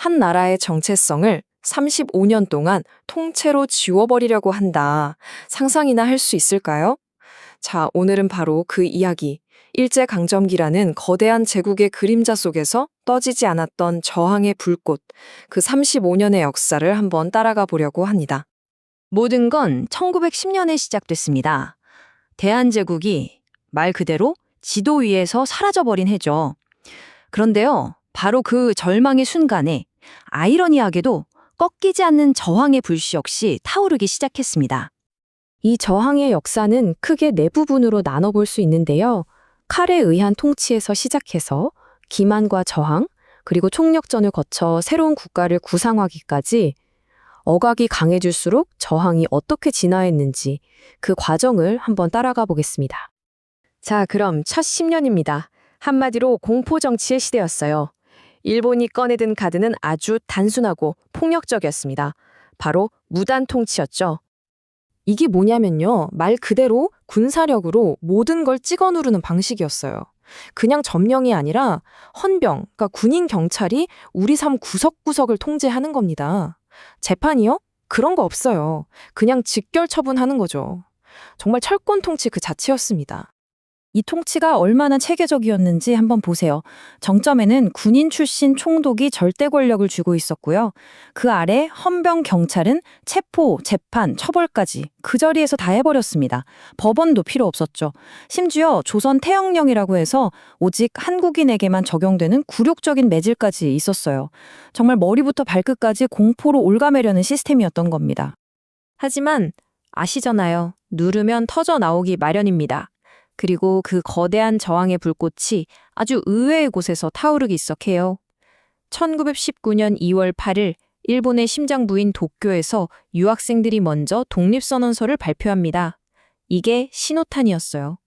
한 나라의 정체성을 35년 동안 통째로 지워버리려고 한다. 상상이나 할 수 있을까요? 자, 오늘은 바로 그 이야기. 일제강점기라는 거대한 제국의 그림자 속에서 떠지지 않았던 저항의 불꽃, 그 35년의 역사를 한번 따라가 보려고 합니다. 모든 건 1910년에 시작됐습니다. 대한제국이 말 그대로 지도 위에서 사라져버린 해죠. 그런데요, 바로 그 절망의 순간에 아이러니하게도 꺾이지 않는 저항의 불씨 역시 타오르기 시작했습니다. 이 저항의 역사는 크게 네 부분으로 나눠볼 수 있는데요. 칼에 의한 통치에서 시작해서 기만과 저항, 그리고 총력전을 거쳐 새로운 국가를 구상하기까지 억압이 강해질수록 저항이 어떻게 진화했는지 그 과정을 한번 따라가 보겠습니다. 자, 그럼 첫 10년입니다. 한마디로 공포정치의 시대였어요. 일본이 꺼내든 카드는 아주 단순하고 폭력적이었습니다. 바로 무단 통치였죠. 이게 뭐냐면요. 말 그대로 군사력으로 모든 걸 찍어 누르는 방식이었어요. 그냥 점령이 아니라 헌병, 그러니까 군인 경찰이 우리 삶 구석구석을 통제하는 겁니다. 재판이요? 그런 거 없어요. 그냥 직결 처분하는 거죠. 정말 철권 통치 그 자체였습니다. 이 통치가 얼마나 체계적이었는지 한번 보세요. 정점에는 군인 출신 총독이 절대 권력을 쥐고 있었고요. 그 아래 헌병 경찰은 체포, 재판, 처벌까지 그 자리에서 다 해버렸습니다. 법원도 필요 없었죠. 심지어 조선 태형령이라고 해서 오직 한국인에게만 적용되는 굴욕적인 매질까지 있었어요. 정말 머리부터 발끝까지 공포로 옭아매려는 시스템이었던 겁니다. 하지만 아시잖아요. 누르면 터져 나오기 마련입니다. 그리고 그 거대한 저항의 불꽃이 아주 의외의 곳에서 타오르기 시작해요. 1919년 2월 8일 일본의 심장부인 도쿄에서 유학생들이 먼저 독립선언서를 발표합니다. 이게 신호탄이었어요.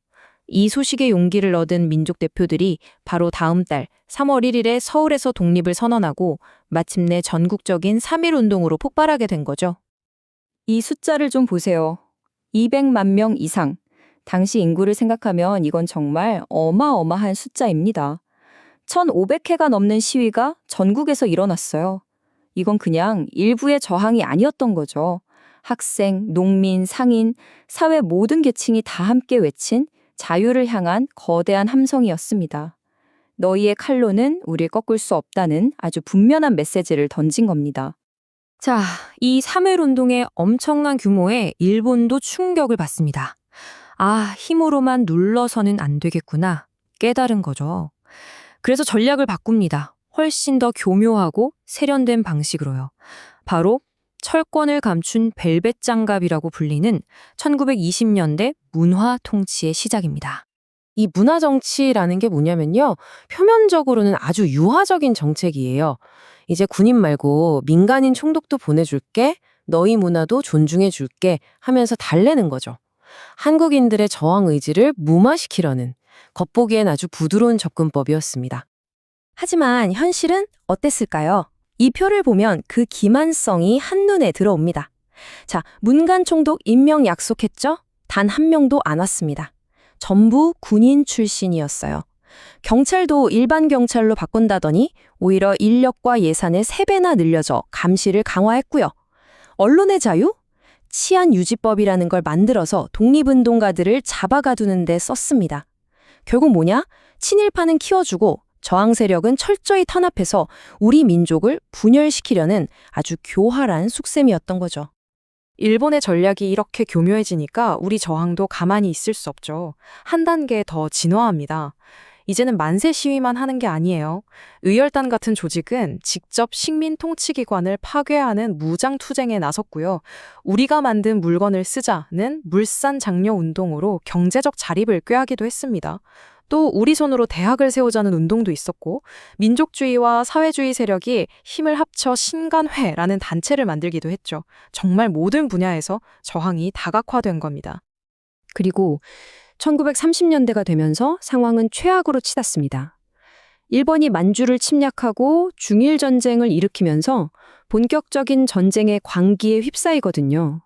이 소식에 용기를 얻은 민족 대표들이 바로 다음 달 3월 1일에 서울에서 독립을 선언하고 마침내 전국적인 3.1 운동으로 폭발하게 된 거죠. 이 숫자를 좀 보세요. 200만 명 이상. 당시 인구를 생각하면 이건 정말 어마어마한 숫자입니다. 1,500회가 넘는 시위가 전국에서 일어났어요. 이건 그냥 일부의 저항이 아니었던 거죠. 학생, 농민, 상인, 사회 모든 계층이 다 함께 외친 자유를 향한 거대한 함성이었습니다. 너희의 칼로는 우릴 꺾을 수 없다는 아주 분명한 메시지를 던진 겁니다. 자, 이 3.1 운동의 엄청난 규모에 일본도 충격을 받습니다. 아, 힘으로만 눌러서는 안 되겠구나 깨달은 거죠. 그래서 전략을 바꿉니다. 훨씬 더 교묘하고 세련된 방식으로요. 바로 철권을 감춘 벨벳 장갑이라고 불리는 1920년대 문화 통치의 시작입니다. 이 문화 정치라는 게 뭐냐면요. 표면적으로는 아주 유화적인 정책이에요. 이제 군인 말고 민간인 총독도 보내줄게, 너희 문화도 존중해줄게 하면서 달래는 거죠. 한국인들의 저항 의지를 무마시키려는 겉보기엔 아주 부드러운 접근법이었습니다. 하지만 현실은 어땠을까요? 이 표를 보면 그 기만성이 한눈에 들어옵니다. 자, 문관 총독 임명 약속했죠? 단 한 명도 안 왔습니다. 전부 군인 출신이었어요. 경찰도 일반 경찰로 바꾼다더니 오히려 인력과 예산을 3배나 늘려줘 감시를 강화했고요. 언론의 자유? 치안유지법이라는 걸 만들어서 독립운동가들을 잡아가두는 데 썼습니다. 결국 뭐냐? 친일파는 키워주고 저항 세력은 철저히 탄압해서 우리 민족을 분열시키려는 아주 교활한 숙셈이었던 거죠. 일본의 전략이 이렇게 교묘해지니까 우리 저항도 가만히 있을 수 없죠. 한 단계 더 진화합니다. 이제는 만세 시위만 하는 게 아니에요. 의열단 같은 조직은 직접 식민 통치기관을 파괴하는 무장투쟁에 나섰고요. 우리가 만든 물건을 쓰자는 물산 장려 운동으로 경제적 자립을 꾀하기도 했습니다. 또 우리 손으로 대학을 세우자는 운동도 있었고 민족주의와 사회주의 세력이 힘을 합쳐 신간회라는 단체를 만들기도 했죠. 정말 모든 분야에서 저항이 다각화된 겁니다. 그리고 1930년대가 되면서 상황은 최악으로 치닫습니다. 일본이 만주를 침략하고 중일 전쟁을 일으키면서 본격적인 전쟁의 광기에 휩싸이거든요.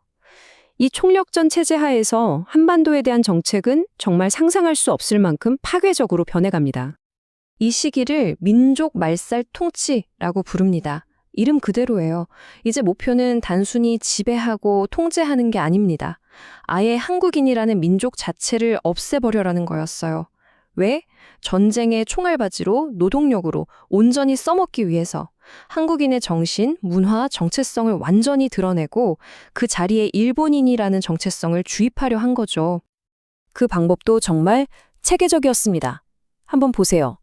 이 총력전 체제 하에서 한반도에 대한 정책은 정말 상상할 수 없을 만큼 파괴적으로 변해갑니다. 이 시기를 민족 말살 통치라고 부릅니다. 이름 그대로예요. 이제 목표는 단순히 지배하고 통제하는 게 아닙니다. 아예 한국인이라는 민족 자체를 없애버려라는 거였어요. 왜? 전쟁의 총알바지로 노동력으로 온전히 써먹기 위해서 한국인의 정신, 문화, 정체성을 완전히 드러내고 그 자리에 일본인이라는 정체성을 주입하려 한 거죠. 그 방법도 정말 체계적이었습니다. 한번 보세요.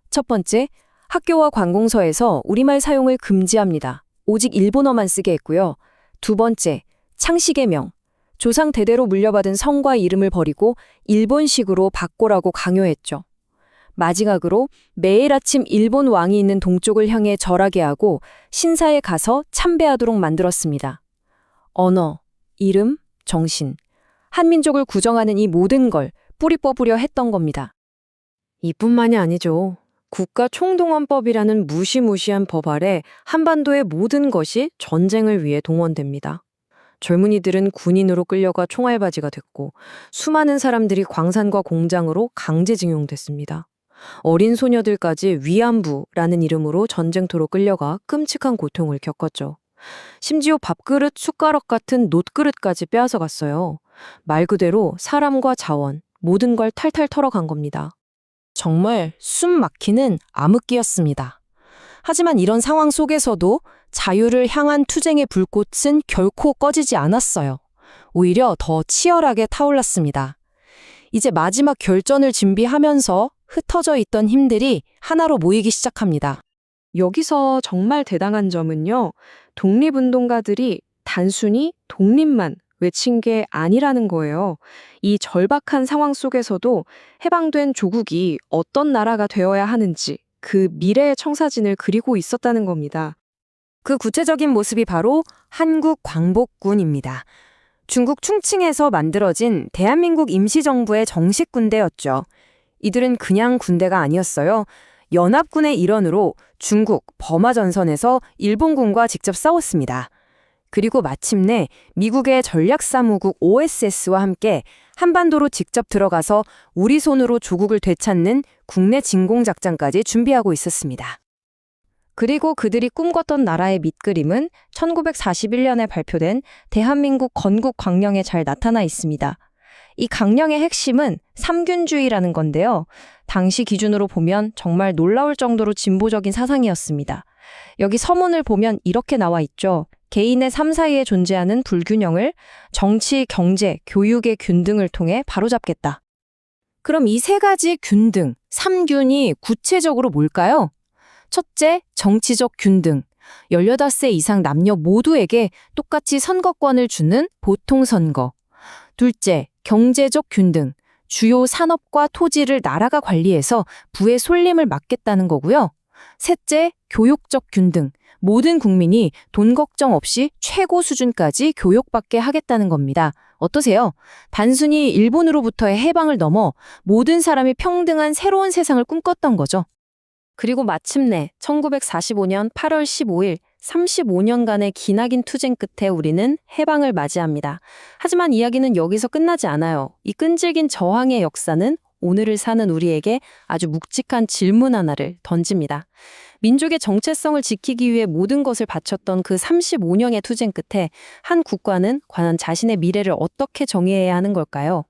첫 번째, 학교와 관공서에서 우리말 사용을 금지합니다. 오직 일본어만 쓰게 했고요. 두 번째, 창씨개명. 조상 대대로 물려받은 성과 이름을 버리고 일본식으로 바꾸라고 강요했죠. 마지막으로 매일 아침 일본 왕이 있는 동쪽을 향해 절하게 하고 신사에 가서 참배하도록 만들었습니다. 언어, 이름, 정신, 한민족을 구정하는 이 모든 걸 뿌리 뽑으려 했던 겁니다. 이뿐만이 아니죠. 국가총동원법이라는 무시무시한 법 아래 한반도의 모든 것이 전쟁을 위해 동원됩니다. 젊은이들은 군인으로 끌려가 총알바지가 됐고 수많은 사람들이 광산과 공장으로 강제징용됐습니다. 어린 소녀들까지 위안부라는 이름으로 전쟁터로 끌려가 끔찍한 고통을 겪었죠. 심지어 밥그릇, 숟가락 같은 놋그릇까지 빼앗아 갔어요. 말 그대로 사람과 자원, 모든 걸 탈탈 털어간 겁니다. 정말 숨 막히는 암흑기였습니다. 하지만 이런 상황 속에서도 자유를 향한 투쟁의 불꽃은 결코 꺼지지 않았어요. 오히려 더 치열하게 타올랐습니다. 이제 마지막 결전을 준비하면서 흩어져 있던 힘들이 하나로 모이기 시작합니다. 여기서 정말 대단한 점은요, 독립운동가들이 단순히 독립만 외친 게 아니라는 거예요. 이 절박한 상황 속에서도 해방된 조국이 어떤 나라가 되어야 하는지 그 미래의 청사진을 그리고 있었다는 겁니다. 그 구체적인 모습이 바로 한국 광복군입니다. 중국 충칭에서 만들어진 대한민국 임시정부의 정식 군대였죠. 이들은 그냥 군대가 아니었어요. 연합군의 일원으로 중국, 버마 전선에서 일본군과 직접 싸웠습니다. 그리고 마침내 미국의 전략사무국 OSS와 함께 한반도로 직접 들어가서 우리 손으로 조국을 되찾는 국내 진공작전까지 준비하고 있었습니다. 그리고 그들이 꿈꿨던 나라의 밑그림은 1941년에 발표된 대한민국 건국광령에 잘 나타나 있습니다. 이 강령의 핵심은 삼균주의라는 건데요. 당시 기준으로 보면 정말 놀라울 정도로 진보적인 사상이었습니다. 여기 서문을 보면 이렇게 나와 있죠. 개인의 삶 사이에 존재하는 불균형을 정치, 경제, 교육의 균등을 통해 바로잡겠다. 그럼 이 세 가지 균등, 삼균이 구체적으로 뭘까요? 첫째, 정치적 균등. 18세 이상 남녀 모두에게 똑같이 선거권을 주는 보통선거. 둘째, 경제적 균등. 주요 산업과 토지를 나라가 관리해서 부의 솔림을 막겠다는 거고요. 셋째, 교육적 균등. 모든 국민이 돈 걱정 없이 최고 수준까지 교육받게 하겠다는 겁니다. 어떠세요? 단순히 일본으로부터의 해방을 넘어 모든 사람이 평등한 새로운 세상을 꿈꿨던 거죠. 그리고 마침내 1945년 8월 15일 35년간의 기나긴 투쟁 끝에 우리는 해방을 맞이합니다. 하지만 이야기는 여기서 끝나지 않아요. 이 끈질긴 저항의 역사는 오늘을 사는 우리에게 아주 묵직한 질문 하나를 던집니다. 민족의 정체성을 지키기 위해 모든 것을 바쳤던 그 35년의 투쟁 끝에 한 국가는 과연 자신의 미래를 어떻게 정의해야 하는 걸까요?